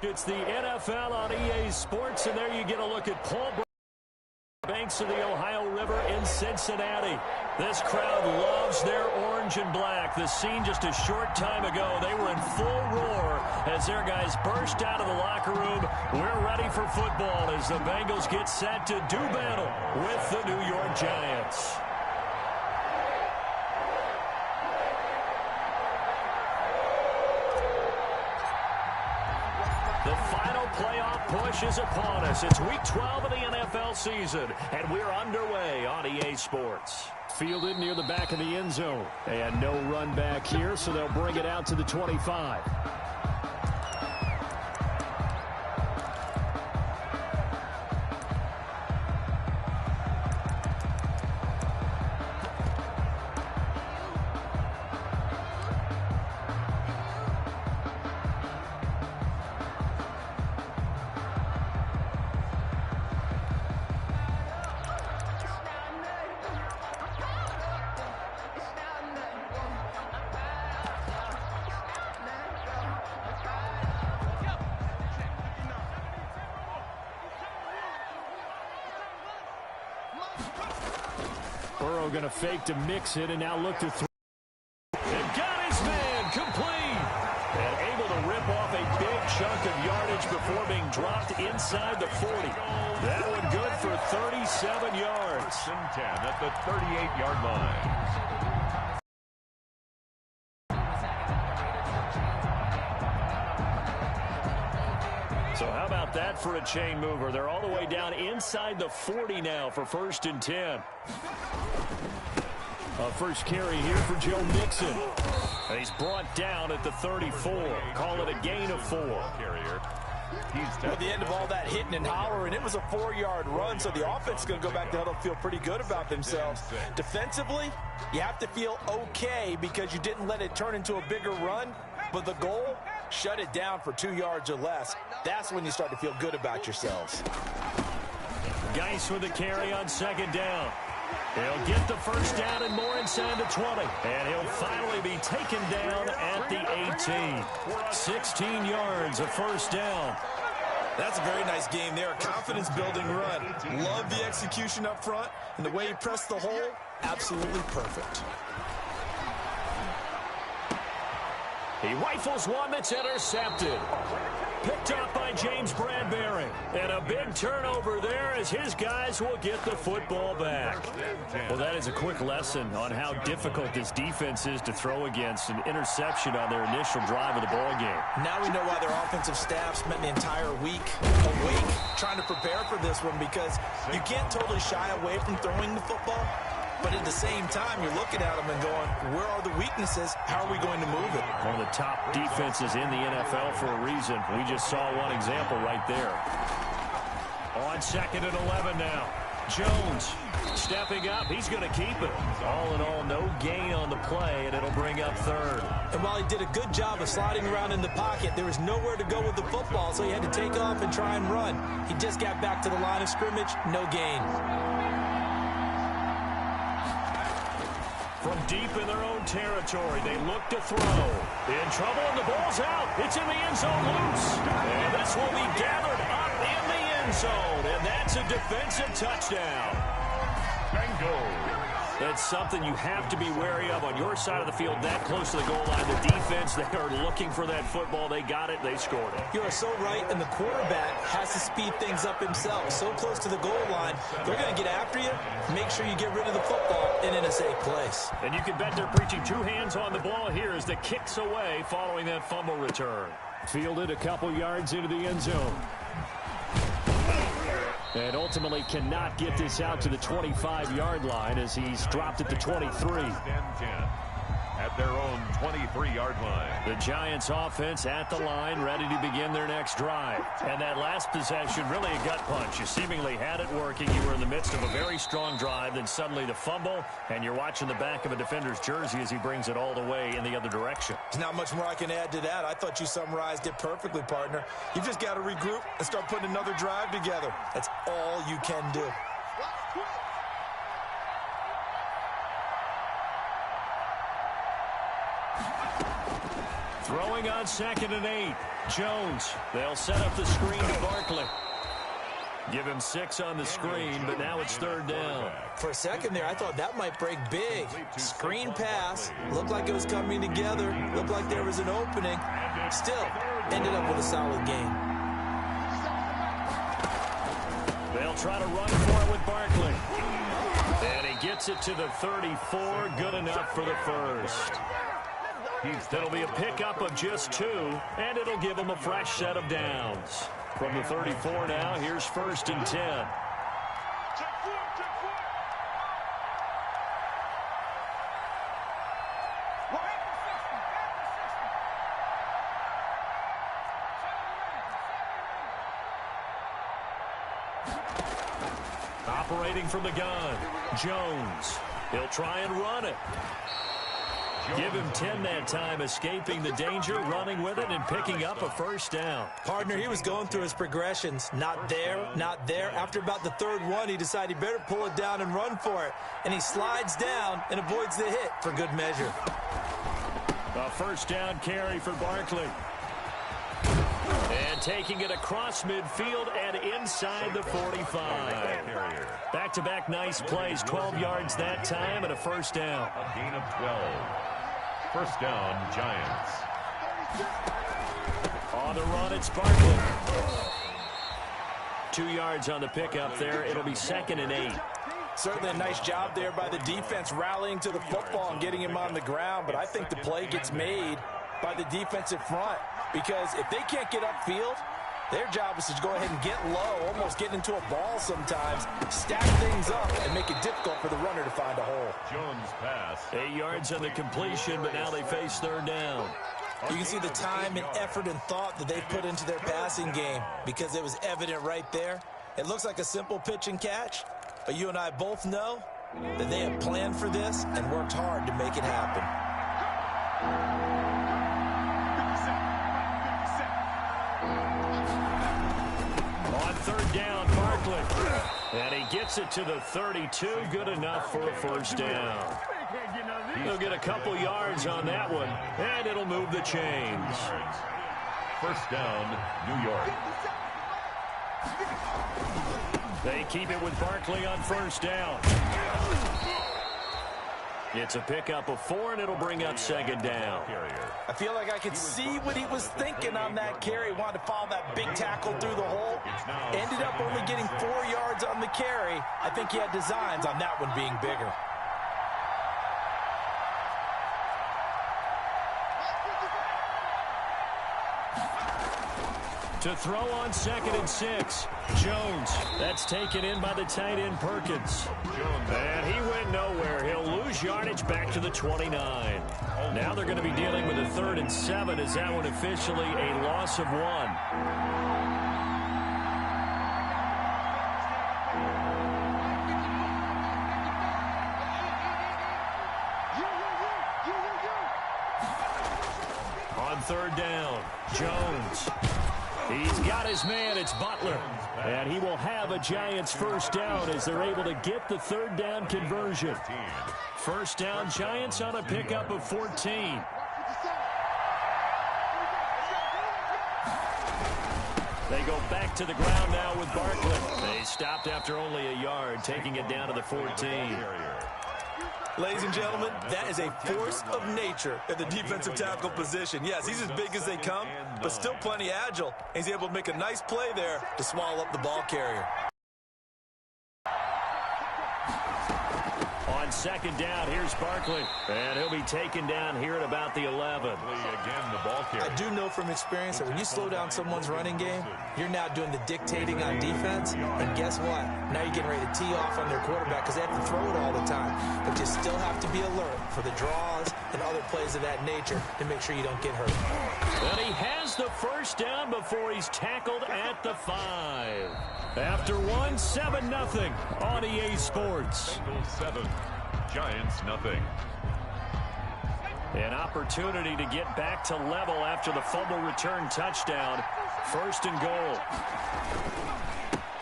It's the NFL on EA Sports, and there you get a look at Paul banks of the Ohio River in Cincinnati. This crowd loves their orange and black. The scene just a short time ago, they were in full roar as their guys burst out of the locker room. We're ready for football as the Bengals get set to do battle with the New York Giants. The final playoff push is upon us. It's week 12 of the NFL season, and we're underway on EA Sports. Fielded near the back of the end zone. And no run back here, so they'll bring it out to the 25. Burrow going to fake to mix it and now look to throw. And got his man complete. And able to rip off a big chunk of yardage before being dropped inside the 40. That one good for 37 yards. 10 at the 38-yard line. So how about that for a chain mover? They're all the way down inside the 40 now for 1st and 10. A first carry here for Joe Mixon. He's brought down at the 34. Call it a gain of 4. At the end of all that hitting and hollering, it was a 4-yard run, so the offense is going to go back to huddle, feel pretty good about themselves. Defensively, you have to feel okay because you didn't let it turn into a bigger run, but the goal, shut it down for 2 yards or less. That's when you start to feel good about yourselves. Geis with a carry on 2nd down. He'll get the first down and more inside the 20. And he'll finally be taken down at the 18. 16 yards, a first down. That's a very nice game there. Confidence-building run. Love the execution up front. And the way he pressed the hole, absolutely perfect. He rifles one that's intercepted. Picked up by James Bradbury. And a big turnover there as his guys will get the football back. Well, that is a quick lesson on how difficult this defense is to throw against. An interception on their initial drive of the ball game. Now we know why their offensive staff spent the entire week awake trying to prepare for this one, because you can't totally shy away from throwing the football. But at the same time, you're looking at them and going, where are the weaknesses? How are we going to move it? One of the top defenses in the NFL for a reason. We just saw one example right there. On 2nd and 11 now. Jones stepping up. He's going to keep it. All in all, no gain on the play, and it'll bring up 3rd. And while he did a good job of sliding around in the pocket, there was nowhere to go with the football, so he had to take off and try and run. He just got back to the line of scrimmage. No gain. From deep in their own territory, they look to throw. In trouble, and the ball's out. It's in the end zone loose. And this will be gathered up in the end zone. And that's a defensive touchdown. Bengals. That's something you have to be wary of on your side of the field, that close to the goal line. The defense, they are looking for that football. They got it. They scored it. You are so right, and the quarterback has to speed things up himself. So close to the goal line, they're going to get after you. Make sure you get rid of the football and in a safe place. And you can bet they're preaching 2 hands on the ball here as the kick's away following that fumble return. Fielded a couple yards into the end zone. And ultimately cannot get this out to the 25-yard line as he's dropped at the 23. At their own 23-yard line. The Giants offense at the line, ready to begin their next drive. And that last possession, really a gut punch. You seemingly had it working. You were in the midst of a very strong drive, then suddenly the fumble, and you're watching the back of a defender's jersey as he brings it all the way in the other direction. There's not much more I can add to that. I thought you summarized it perfectly, partner. You've just got to regroup and start putting another drive together. That's all you can do. Throwing on 2nd and 8. Jones, they'll set up the screen to Barkley. Give him 6 on the screen, but now it's 3rd down. For a second there, I thought that might break big. Screen pass. Looked like it was coming together. Looked like there was an opening. Still, ended up with a solid game. They'll try to run for it with Barkley. And he gets it to the 34. Good enough for the first. That'll be a pickup of just 2, and it'll give him a fresh set of downs. From the 34 now, here's 1st and 10. Operating from the gun, Jones. He'll try and run it. Give him 10 that time, escaping the danger, running with it, and picking up a 1st down. Partner, he was going through his progressions. Not there, not there. After about the 3rd one, he decided he better pull it down and run for it. And he slides down and avoids the hit for good measure. A 1st down carry for Barkley. And taking it across midfield and inside the 45. Back-to-back nice plays, 12 yards that time and a 1st down. A gain of 12. 1st down, Giants. On the run, it's Barkley. 2 yards on the pickup there. It'll be 2nd and 8. Certainly a nice job there by the defense rallying to the football and getting him on the ground, but I think the play gets made by the defensive front because if they can't get upfield, their job is to go ahead and get low, almost get into a ball sometimes, stack things up, and make it difficult for the runner to find a hole. Jones pass. 8 yards on the completion, but now they face 3rd down. You can see the time and effort and thought that they put into their passing game because it was evident right there. It looks like a simple pitch and catch, but you and I both know that they have planned for this and worked hard to make it happen. On 3rd down, Barkley. And he gets it to the 32. Good enough for a 1st down. He'll get a couple yards on that one, and it'll move the chains. 1st down, New York. They keep it with Barkley on 1st down. It's a pickup of 4, and it'll bring up 2nd down. I feel like I could see what he was thinking on that carry. Wanted to follow that big tackle through the hole. Ended up only getting 4 yards on the carry. I think he had designs on that one being bigger. To throw on 2nd and 6. Jones. That's taken in by the tight end Perkins. And he went nowhere. He'll lose yardage back to the 29. Now they're going to be dealing with a 3rd and 7 as that one officially a loss of 1. On 3rd down, Jones. He's got his man. It's Butler. And he will have a Giants 1st down as they're able to get the 3rd down conversion. 1st down, Giants on a pickup of 14. They go back to the ground now with Barkley. They stopped after only a yard, taking it down to the 14. Ladies and gentlemen, that is a force of nature at the defensive tackle position. Yes, he's as big as they come, but still plenty agile. He's able to make a nice play there to swallow up the ball carrier. On 2nd down, here's Barkley. And he'll be taken down here at about the 11. Again, the ball carrier. I do know from experience that when you slow down someone's running game, you're now doing the dictating on defense. And guess what? Now you're getting ready to tee off on their quarterback because they have to throw it all the time. But you still have to be alert for the draws and other plays of that nature to make sure you don't get hurt. And he has the 1st down before he's tackled at the 5. After 1, 7-0 on EA Sports. Bengals 7, Giants 0. An opportunity to get back to level after the fumble return touchdown. 1st and goal.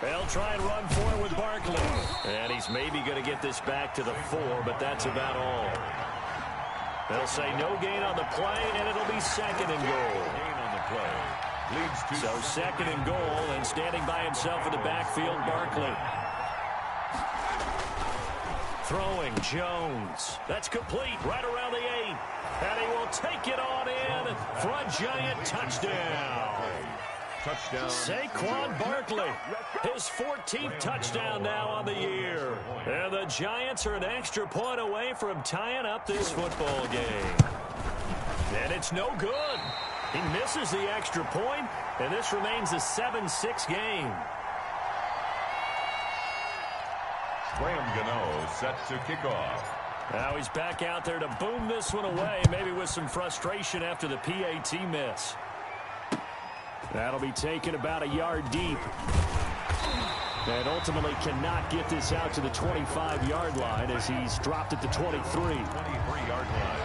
They'll try and run for it with Barkley. And he's maybe going to get this back to the 4, but that's about all. They'll say no gain on the play, and it'll be 2nd and goal. Gain on the play. Leads to So second and goal, and standing by himself in the backfield, Barkley. Throwing, Jones. That's complete, right around the 8. And he will take it on in for a Giant touchdown. touchdown. Saquon Barkley, his 14th touchdown now on the year. And the Giants are an extra point away from tying up this football game. And it's no good. He misses the extra point, and this remains a 7-6 game. Graham Gano set to kick off. Now he's back out there to boom this one away, maybe with some frustration after the PAT miss. That'll be taken about a yard deep. And ultimately cannot get this out to the 25-yard line as he's dropped at the 23. 23-yard line.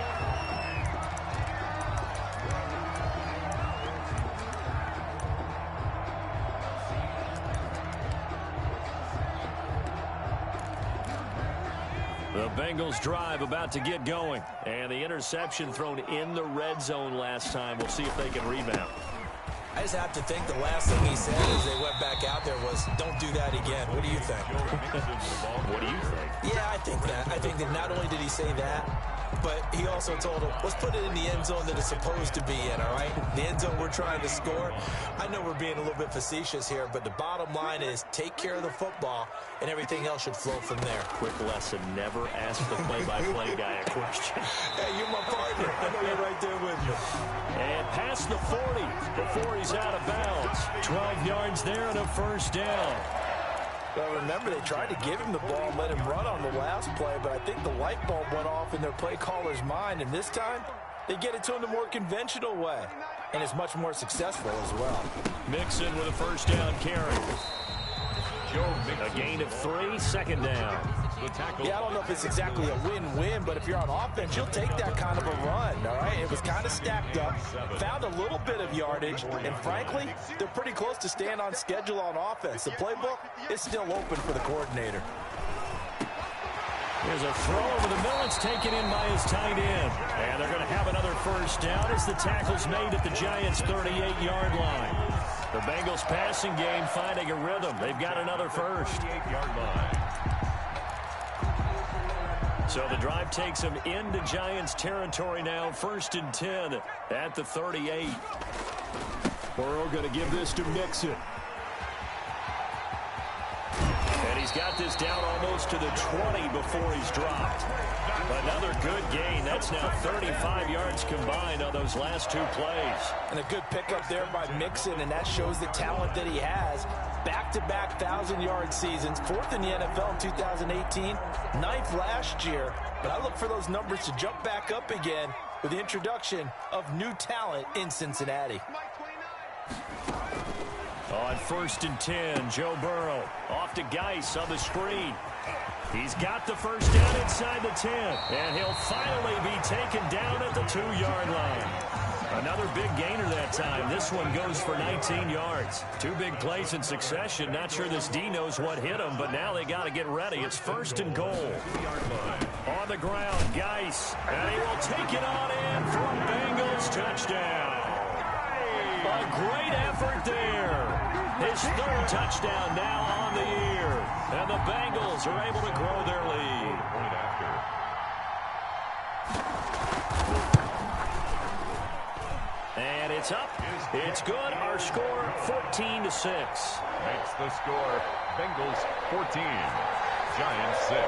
The Bengals drive about to get going. And the interception thrown in the red zone last time. We'll see if they can rebound. I just have to think the last thing he said as they went back out there was, don't do that again. What do you think? What do you think? Yeah, I think that. I think that not only did he say that, but he also told him, let's put it in the end zone that it's supposed to be in, all right? The end zone we're trying to score. I know we're being a little bit facetious here, but the bottom line is take care of the football, and everything else should flow from there. Quick lesson, never ask the play-by-play guy a question. Hey, you're my partner. I know you're right there with you. And past the 40 before he's out of bounds. 12 yards there and a first down. Well, remember, they tried to give him the ball and let him run on the last play, but I think the light bulb went off in their play caller's mind, and this time they get it to him the more conventional way, and it's much more successful as well. Mixon with a first down carry. A gain of 3, second down. Yeah, I don't know if it's exactly a win-win, but if you're on offense, you'll take that kind of a run, all right? It was kind of stacked up, found a little bit of yardage, and frankly, they're pretty close to staying on schedule on offense. The playbook is still open for the coordinator. There's a throw over the middle. It's taken in by his tight end. And they're going to have another first down as the tackle's made at the Giants' 38-yard line. The Bengals passing game finding a rhythm. They've got another first. 38-yard line. So the drive takes them into Giants territory now. 1st and 10 at the 38. Burrow going to give this to Mixon. And he's got this down almost to the 20 before he's dropped. Another good gain. That's now 35 yards combined on those last 2 plays. And a good pickup there by Mixon, and that shows the talent that he has. Back-to-back 1,000-yard seasons, 4th in the NFL in 2018, 9th last year. But I look for those numbers to jump back up again with the introduction of new talent in Cincinnati. On 1st and 10, Joe Burrow off to Geis on the screen. He's got the first down inside the 10, and he'll finally be taken down at the 2-yard line. Another big gainer that time. This one goes for 19 yards. 2 big plays in succession. Not sure this D knows what hit him, but now they got to get ready. It's 1st and goal. On the ground, Geis, and he will take it on in for a Bengals touchdown. A great effort there. His 3rd touchdown now on the year. And the Bengals are able to grow their lead. And it's up. It's good. Our score, 14-6. Makes the score, Bengals 14, Giants 6.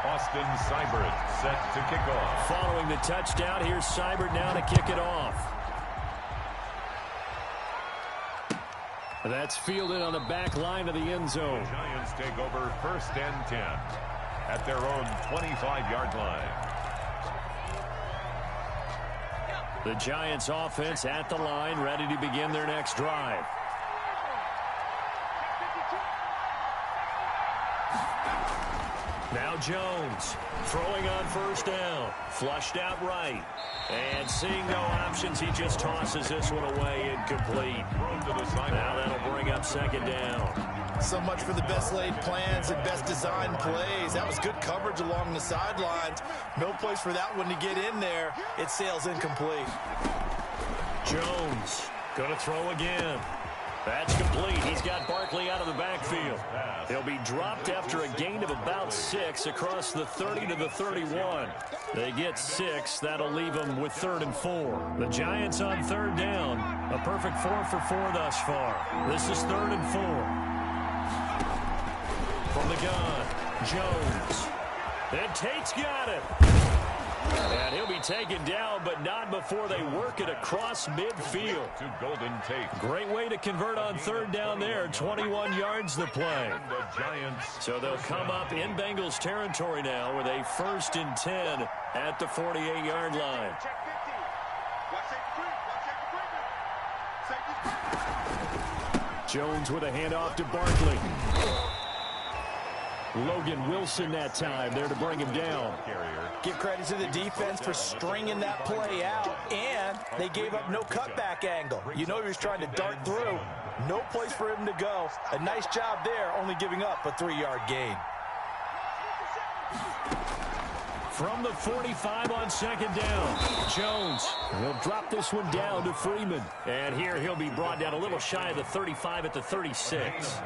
Austin Seibert set to kick off. Following the touchdown, here's Seibert now to kick it off. That's fielded on the back line of the end zone. The Giants take over 1st and 10 at their own 25-yard line. The Giants offense at the line, ready to begin their next drive. Now Jones throwing on 1st down. Flushed out right. And seeing no options, he just tosses this one away incomplete. Now that'll bring up 2nd down. So much for the best laid plans and best designed plays. That was good coverage along the sidelines. No place for that one to get in there. It sails incomplete. Jones going to throw again. That's complete. He's got Barkley out of the backfield. He'll be dropped after a gain of about 6 across the 30 to the 31. They get 6. That'll leave them with 3rd and 4. The Giants on 3rd down. A perfect 4 for 4 thus far. This is 3rd and 4. From the gun, Jones. And Tate's got it. And he'll be taken down, but not before they work it across midfield. To Golden Tate. Great way to convert on 3rd down there. 21 yards the play. The Giants. So they'll come up in Bengals territory now with a 1st and 10 at the 48-yard line. Jones with a handoff to Barkley. Logan Wilson that time there to bring him down. Give credit to the defense for stringing that play out, and they gave up no cutback angle. You know he was trying to dart through. No place for him to go. A nice job there, only giving up a 3-yard gain. From the 45 on 2nd down, Jones will drop this one down to Freeman. And here he'll be brought down a little shy of the 35 at the 36.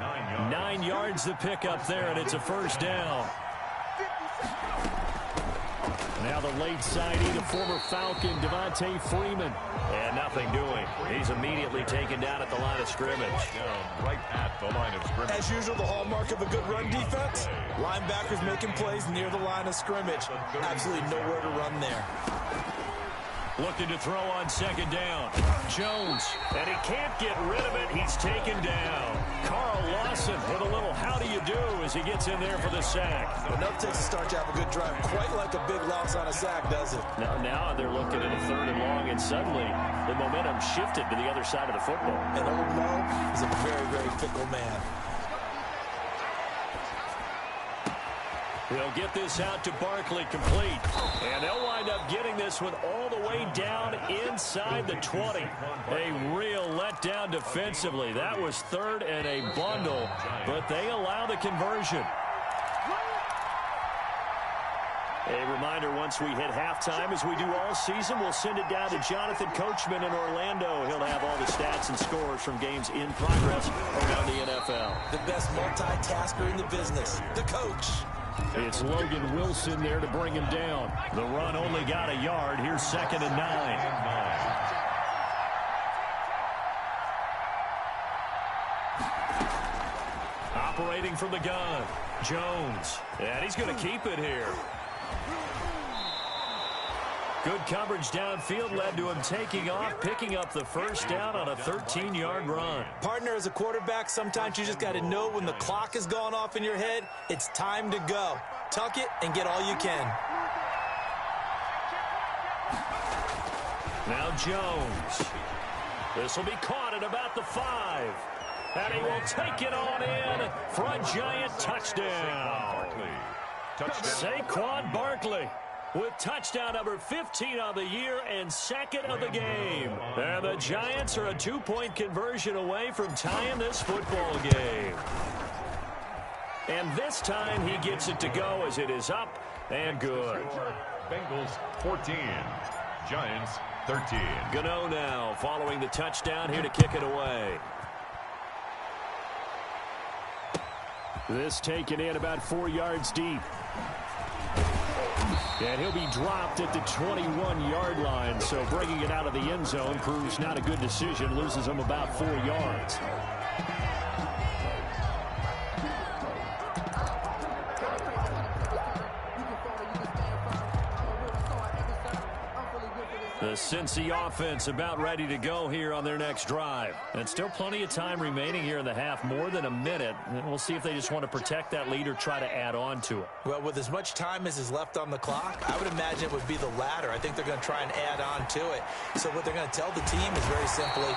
9 yards the pickup there, and it's a 1st down. Now the late signee, the former Falcon, Devontae Freeman. And nothing doing. He's immediately taken down at the line of scrimmage. Right at the line of scrimmage. As usual, the hallmark of a good run defense, linebackers making plays near the line of scrimmage. Absolutely nowhere to run there. Looking to throw on 2nd down. Jones, and he can't get rid of it. He's taken down. Carl Lawson with a little how do you do as he gets in there for the sack. Enough takes a start to have a good drive. Quite like a big loss on a sack, does it? Now they're looking at a 3rd and long, and suddenly the momentum shifted to the other side of the football. And old Mo is a very, very fickle man. He'll get this out to Barkley, complete. And they'll wind up getting this one all the way down inside the 20. A real letdown defensively. That was 3rd and a bundle, but they allow the conversion. A reminder, once we hit halftime, as we do all season, we'll send it down to Jonathan Coachman in Orlando. He'll have all the stats and scores from games in progress around the NFL. The best multitasker in the business, the coach. It's Logan Wilson there to bring him down. The run only got a yard. Here's 2nd and 9. Operating from the gun, Jones. And he's going to keep it here. Good coverage downfield led to him taking off, picking up the 1st down on a 13-yard run. Partner, as a quarterback, sometimes you just got to know when the clock has gone off in your head, it's time to go. Tuck it and get all you can. Now Jones. This will be caught at about the 5. And he will take it on in for a Giant touchdown. Saquon Barkley with touchdown number 15 on the year and 2nd of the game. And the Giants are a 2-point conversion away from tying this football game. And this time he gets it to go as it is up and good. Bengals 14, Giants 13. Gano now following the touchdown here to kick it away. This taken in about 4 yards deep. And he'll be dropped at the 21-yard line, so bringing it out of the end zone proves not a good decision, loses him about 4 yards. The Cincy offense about ready to go here on their next drive. And still plenty of time remaining here in the half, more than a minute. And we'll see if they just want to protect that lead or try to add on to it. Well, with as much time as is left on the clock, I would imagine it would be the latter. I think they're going to try and add on to it. So what they're going to tell the team is very simply,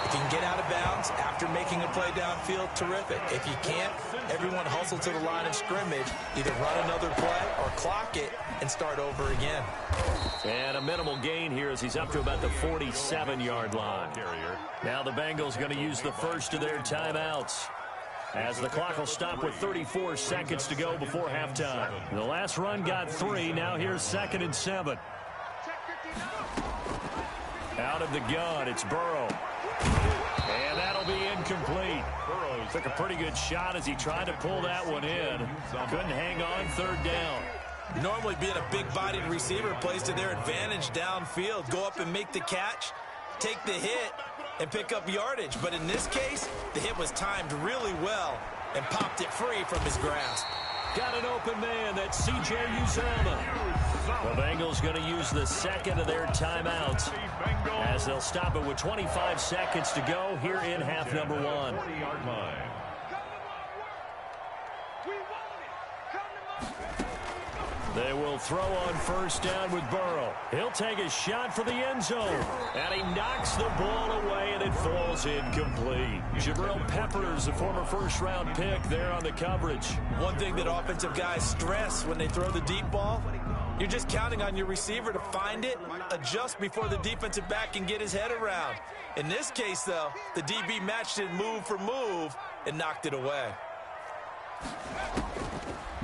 if you can get out of bounds after making a play downfield, terrific. If you can't, everyone hustle to the line of scrimmage, either run another play or clock it and start over again. And a minimal gain here as he's up to about the 47-yard line. Now the Bengals going to use the first of their timeouts, as the clock will stop with 34 seconds to go before halftime. The last run got 3. Now here's 2nd and 7. Out of the gun, it's Burrow. And that'll be incomplete. Burrow took a pretty good shot as he tried to pull that one in. Couldn't hang on, third down. Normally being a big-bodied receiver plays to their advantage downfield. Go up and make the catch, take the hit, and pick up yardage. But in this case, the hit was timed really well and popped it free from his grasp. Got an open man. That's C.J. Uzomah. The Bengals going to use the second of their timeouts as they'll stop it with 25 seconds to go here in half number one. They will throw on first down with Burrow. He'll take a shot for the end zone. And he knocks the ball away, and it falls incomplete. Jabril Peppers, a former first-round pick, there on the coverage. One thing that offensive guys stress when they throw the deep ball, you're just counting on your receiver to find it, adjust before the defensive back can get his head around. In this case, though, the DB matched it move for move and knocked it away.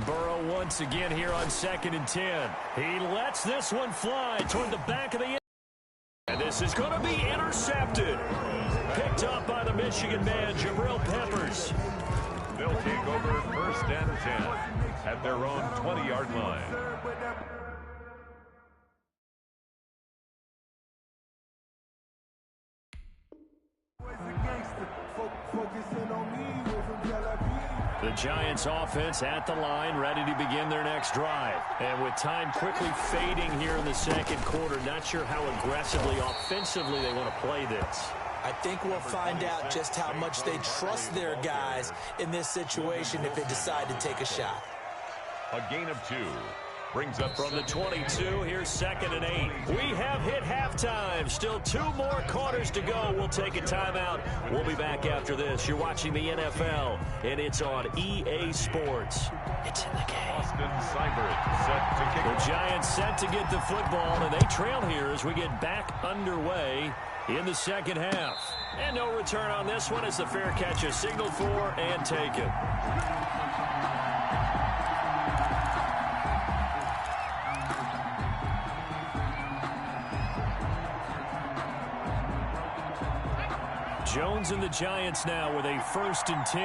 Burrow once again here on 2nd and 10. He lets this one fly toward the back of the end. And this is going to be intercepted. Picked up by the Michigan man, Jabril Peppers. They'll take over 1st and 10 at their own 20-yard line. The Giants offense at the line, ready to begin their next drive. And with time quickly fading here in the second quarter, not sure how aggressively, offensively they want to play this. I think we'll find out just how much they trust their guys in this situation if they decide to take a shot. A gain of 2. Brings up from the 22, here's 2nd and 8. We have hit halftime. Still 2 more quarters to go. We'll take a timeout. We'll be back after this. You're watching the NFL, and it's on EA Sports. It's in the game. Austin Seibert set to kick. The Giants set to get the football, and they trail here as we get back underway in the second half. And no return on this one as the fair catch is signaled for and taken. Jones and the Giants now with a 1st and 10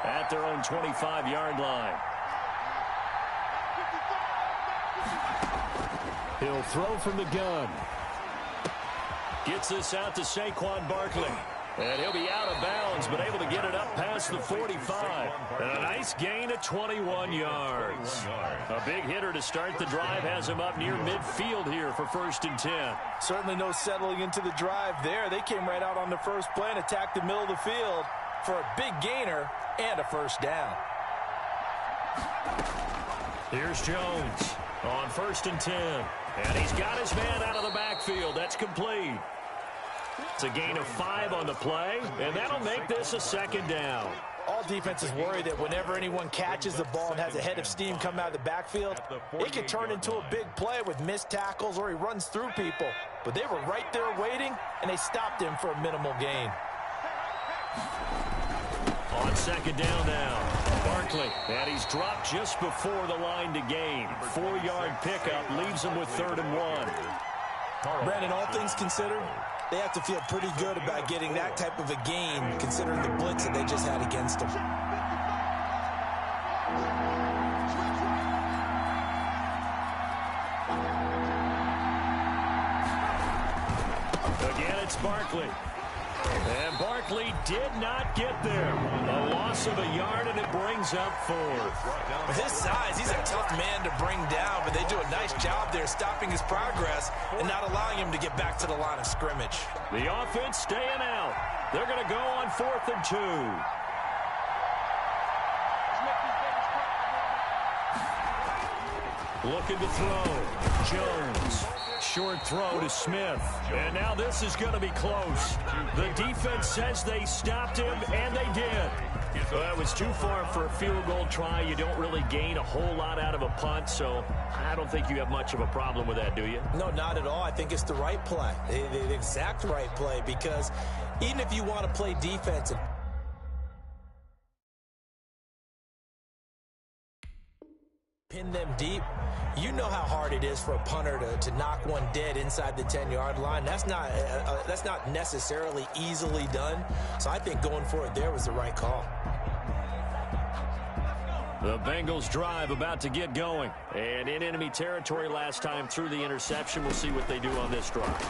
at their own 25-yard line. He'll throw from the gun. Gets this out to Saquon Barkley. And he'll be out of bounds, but able to get it up past the 45. And a nice gain of 21 yards. A big hitter to start the drive has him up near midfield here for 1st and 10. Certainly no settling into the drive there. They came right out on the first play and attacked the middle of the field for a big gainer and a first down. Here's Jones on 1st and 10. And he's got his man out of the backfield. That's complete. It's a gain of 5 on the play, and that'll make this a 2nd down. All defenses worry that whenever anyone catches the ball and has a head of steam come out of the backfield, it can turn into a big play with missed tackles or he runs through people. But they were right there waiting, and they stopped him for a minimal gain. On 2nd down now, Barkley, and he's dropped just before the line to gain. 4-yard pickup leaves him with 3rd and 1. Brandon, all things considered, they have to feel pretty good about getting that type of a gain, considering the blitz that they just had against them. Again, it's Barkley. And Barkley did not get there. A loss of a yard, and it brings up 4th. With his size, he's a tough man to bring down, but they do a nice job there stopping his progress and not allowing him to get back to the line of scrimmage. The offense staying out. They're going to go on 4th and 2. Looking to throw. Jones. Short throw to Smith. And now this is going to be close. The defense says they stopped him, and they did. Well, it was too far for a field goal try. You don't really gain a whole lot out of a punt, so I don't think you have much of a problem with that, do you? No, not at all. I think it's the right play, the exact right play, because even if you want to play defense, Pin them deep. You know how hard it is for a punter to knock one dead inside the 10-yard line. That's not necessarily easily done. So I think going for it there was the right call. The Bengals drive about to get going. And in enemy territory last time through the interception. We'll see what they do on this drive.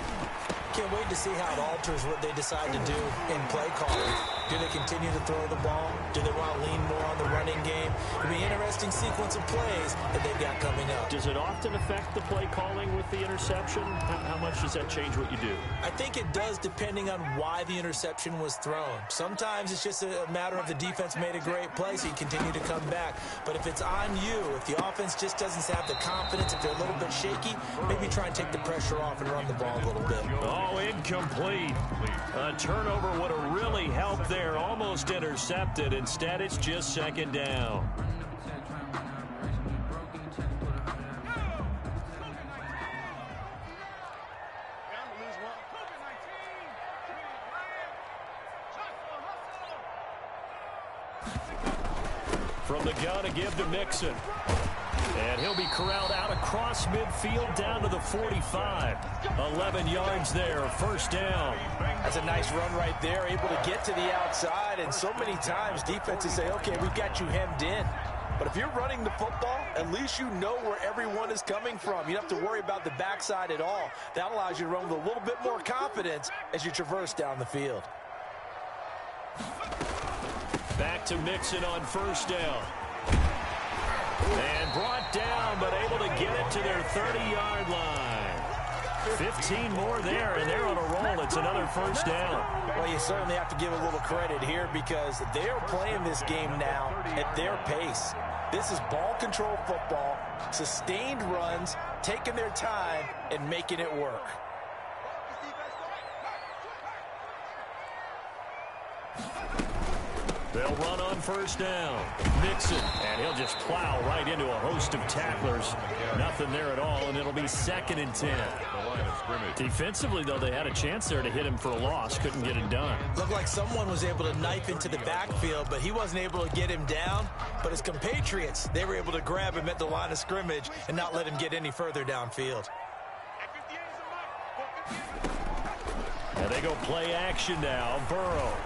Can't wait to see how it alters what they decide to do in play calling. Do they continue to throw the ball? Do they want to lean more on the running game? It'll be an interesting sequence of plays that they've got coming up. Does it often affect the play calling with the interception? How much does that change what you do? I think it does depending on why the interception was thrown. Sometimes it's just a matter of the defense made a great play, so you continue to come back. But if it's on you, if the offense just doesn't have the confidence, if they're a little bit shaky, maybe try and take the pressure off and run the ball a little bit. Oh, incomplete. A turnover would have really helped there. Almost intercepted. Instead, it's just second down. From the gun, a give to Mixon. And he'll be corralled out across midfield down to the 45. 11 yards there, first down. That's a nice run right there, able to get to the outside. And so many times defenses say, okay, we've got you hemmed in. But if you're running the football, at least you know where everyone is coming from. You don't have to worry about the backside at all. That allows you to run with a little bit more confidence as you traverse down the field. Back to Mixon on first down. And brought down, but able to get it to their 30-yard line. 15 more there, and they're on a roll. It's another first down. Well, you certainly have to give a little credit here because they're playing this game now at their pace. This is ball control football, sustained runs, taking their time, and making it work. They'll run on first down. Mixon, and he'll just plow right into a host of tacklers. Nothing there at all, and it'll be 2nd and 10. Defensively, though, they had a chance there to hit him for a loss. Couldn't get it done. Looked like someone was able to knife into the backfield, but he wasn't able to get him down. But his compatriots, they were able to grab him at the line of scrimmage and not let him get any further downfield. And they go play action now. Burrow.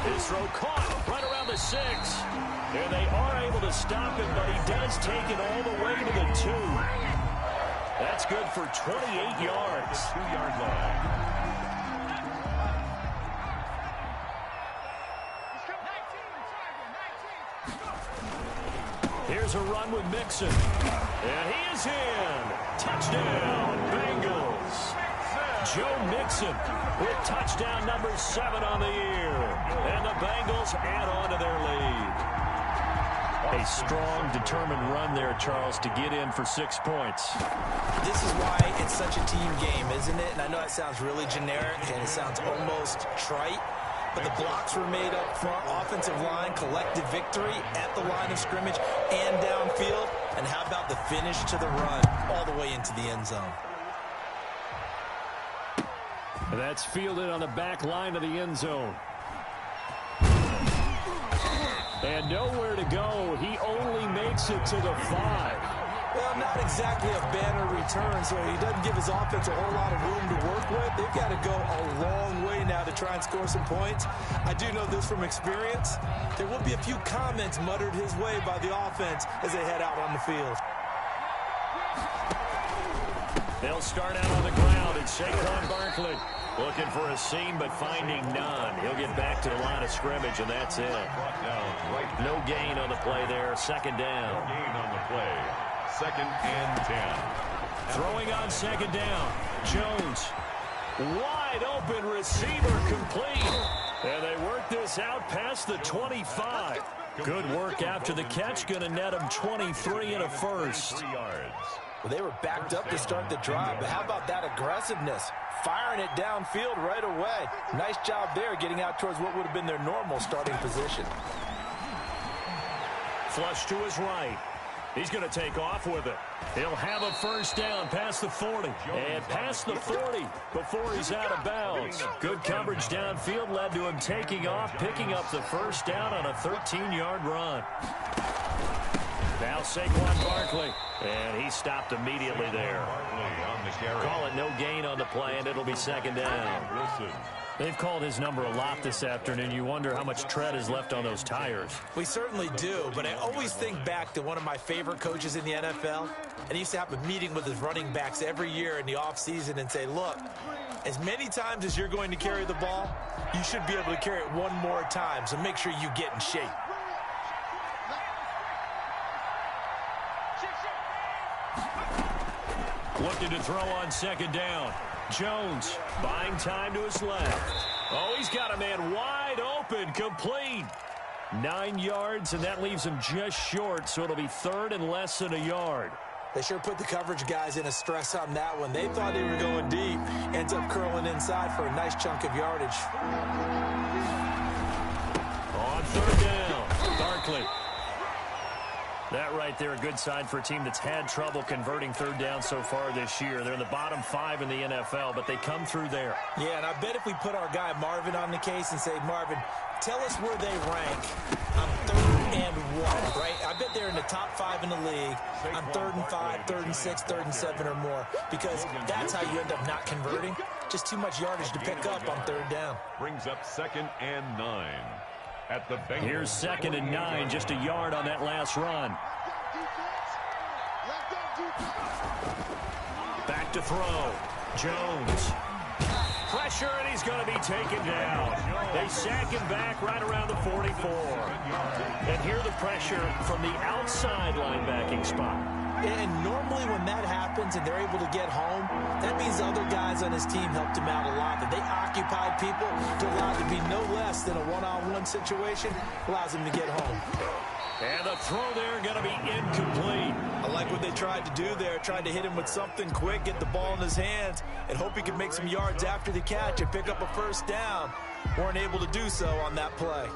His throw caught right around the 6. And they are able to stop him, but he does take it all the way to the 2. That's good for 28 yards. 2-yard line. Here's a run with Mixon. And he is in. Touchdown, Bengals. Joe Mixon with touchdown number 7 on the year. And the Bengals add on to their lead. A strong, determined run there, Charles, to get in for 6 points. This is why it's such a team game, isn't it? And I know that sounds really generic and it sounds almost trite. But the blocks were made up front, offensive line, collective victory at the line of scrimmage and downfield. And how about the finish to the run all the way into the end zone? That's fielded on the back line of the end zone. And nowhere to go. He only makes it to the 5. Well, not exactly a banner return, so he doesn't give his offense a whole lot of room to work with. They've got to go a long way now to try and score some points. I do know this from experience. There will be a few comments muttered his way by the offense as they head out on the field. They'll start out on the ground, and Saquon Barkley looking for a seam, but finding none. He'll get back to the line of scrimmage, and that's it. No gain on the play there. 2nd down. No gain on the play. 2nd and 10. Throwing on 2nd down. Jones. Wide open receiver complete. And they work this out past the 25. Good work after the catch. Going to net him 23 and a first. 3 yards. Well, they were backed up to start the drive, but how about that aggressiveness? Firing it downfield right away. Nice job there getting out towards what would have been their normal starting position. Flush to his right. He's going to take off with it. He'll have a first down past the 40. And past the 40 before he's out of bounds. Good coverage downfield led to him taking off, picking up the first down on a 13-yard run. Now Saquon Barkley. And he stopped immediately there. Call it no gain on the play, and it'll be second down. They've called his number a lot this afternoon. You wonder how much tread is left on those tires. We certainly do, but I always think back to one of my favorite coaches in the NFL. And he used to have a meeting with his running backs every year in the offseason and say, look, as many times as you're going to carry the ball, you should be able to carry it one more time, so make sure you get in shape. Looking to throw on second down. Jones buying time to his left. Oh, he's got a man wide open, complete. 9 yards, and that leaves him just short, so it'll be third and less than a yard. They sure put the coverage guys in a stress on that one. They thought they were going deep. Ends up curling inside for a nice chunk of yardage. On third down, Barkley. That right there, a good sign for a team that's had trouble converting third down so far this year. They're in the bottom 5 in the NFL, but they come through there. Yeah, and I bet if we put our guy Marvin on the case and say, Marvin, tell us where they rank on 3rd and 1, right? I bet they're in the top 5 in the league on 3rd and 5, 3rd and 6, 3rd and 7 or more, because that's how you end up not converting. Just too much yardage to pick up on 3rd down. Brings up 2nd and 9. At the Bengals. Here's 2nd and 9, just a yard on that last run. Back to throw. Jones. Pressure, and he's going to be taken down. They sack him back right around the 44. And here the pressure from the outside linebacking spot. And normally when that happens and they're able to get home, that means the other guys on his team helped him out a lot. That they occupied people to allow it to be no less than a one-on-one situation, allows him to get home. And the throw there going to be incomplete. I like what they tried to do there, tried to hit him with something quick, get the ball in his hands, and hope he could make some yards after the catch and pick up a first down. Weren't able to do so on that play.